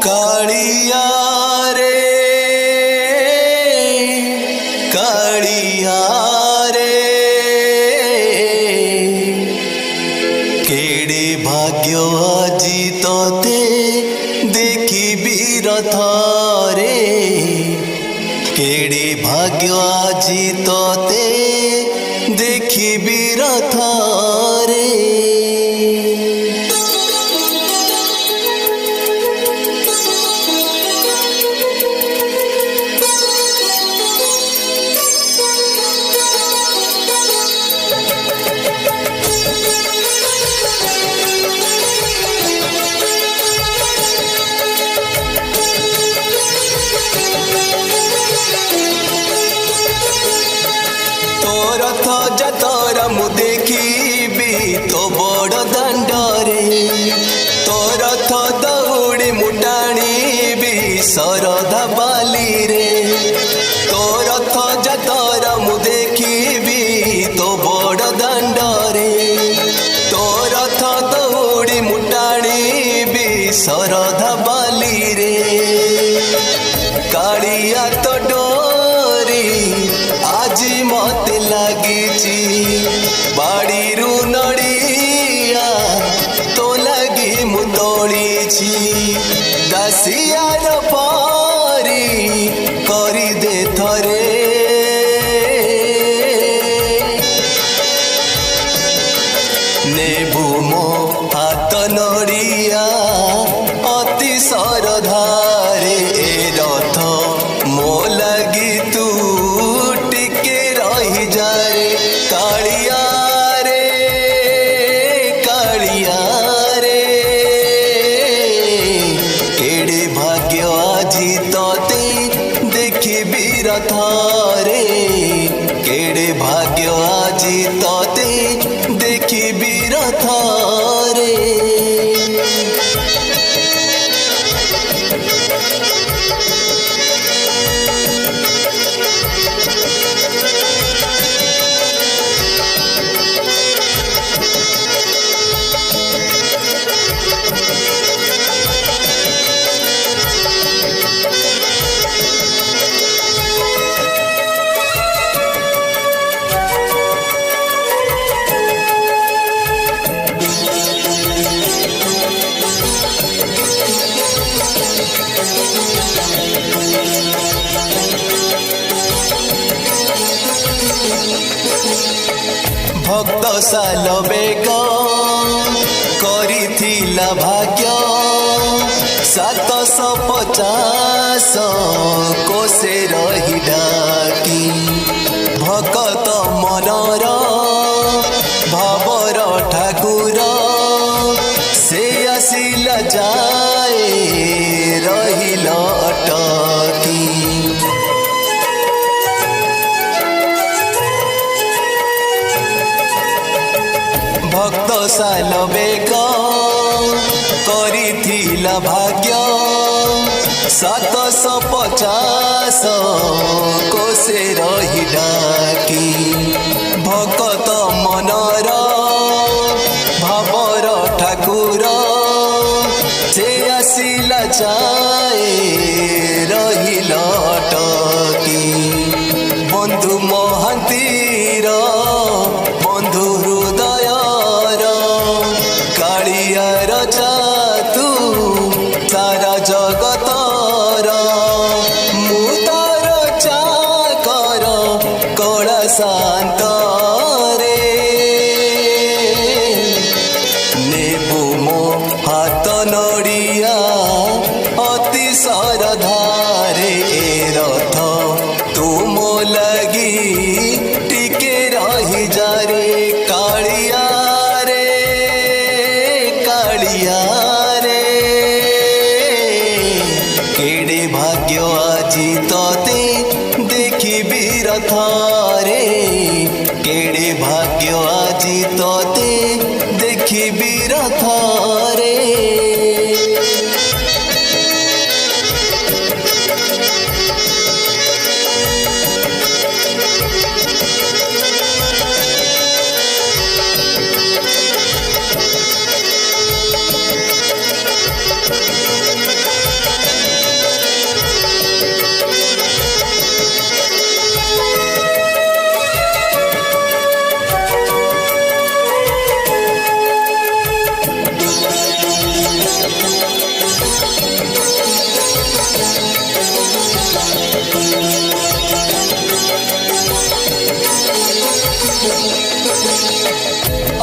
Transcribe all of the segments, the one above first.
कालिया रे कालिया रे केड़े भाग्य आजी तोते देखी रथ रे केड़े भाग्य आजी तोते देखी रथ रे रथ जतर मु देखी तो बड़ दांडरे तो रथ दौड़ी मुटाणी शरधा बाली रे तो रथ जतर मु देखी तो बड़ दांडरे तो रथ दौड़ी मुटाणी शरधा बाली रे कालिया तो डोरी आजी मते लागिची बाड़ीरू नड़िया तो लगी मुतोड़ीची दासियार पारी करी दे थरे नेबू मो हाथ नड़िया अति सरधारे रथ मो लगी तू टिके रही जारे कालिया रे कालिया रे केड़े भाग्य आजी तोते देखी रथ रे केड़े भाग्य आजी तोते देखी रथ रे भक्त साल बेग करिथिला भाग्य 750 कोसे रही डाकी भक्त मनर भावर ठाकुर से आसिला जाए रहिल अटकी भक्त साल बेग करिथिला भाग्य 750 कोसे रही डाकी भक्त मनर भावर ठाकुर से आसिला जाए रहिल अटकी बंधु महांतीर बंधु हृदय कालियार जातु सारा जगतर मुतार चाकर कला शांत रे नेबू मो हाथ नड़िया अति सरधारे रथ तुम लगी टिके रही जारे कालिया रे केड़े भाग्य आजी तोते देखी रथ रे केड़े भाग्य आजी तोते देखी रथ रे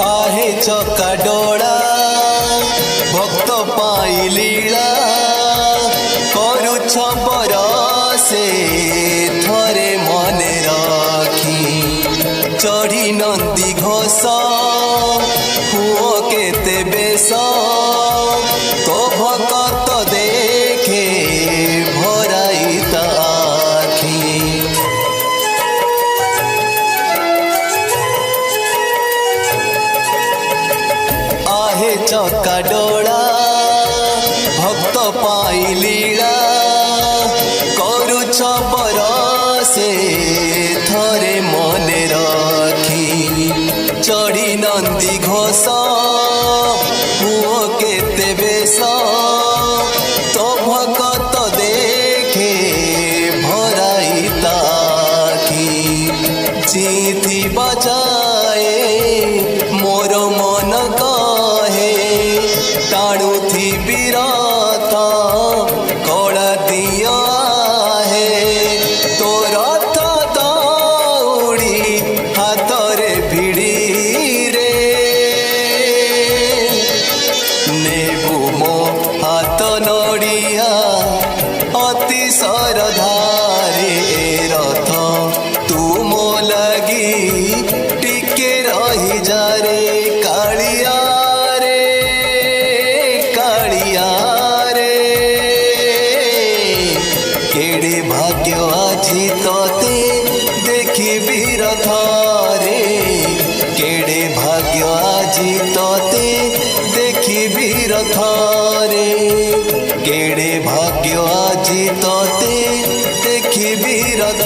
आहे चका डोळा भक्त पाई लीला करुछ बरसे थरे मने रखी चढ़ी नंदी घोष हुओ केते बेश तो भगत देखे भराई ताखी आहे चका डोळा भक्त पाई लीला करुछ बरसे थरे मने रखी चढ़ी नंदी घोष हुओ केते बेश तो भगत देखे भराई ताखी जीति बजाए मोर मन कहे टाणुथी बिरत कड़ा दिया है तो रथ दौड़ी हाथरे भिड़ी रे नेबु मो हाथ नड़िया अति सरधारे रथ तू मो लगी टिके रही जा रे कालिया केड़े भाग्य आजी तोते देखी रथ रे केड़े भाग्य आजी तोते देखी रथ रे केड़े भाग्य आजी तोते देखी रथ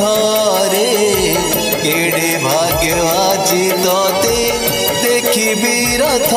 रे केड़े भाग्य आजी तोते देखी रथ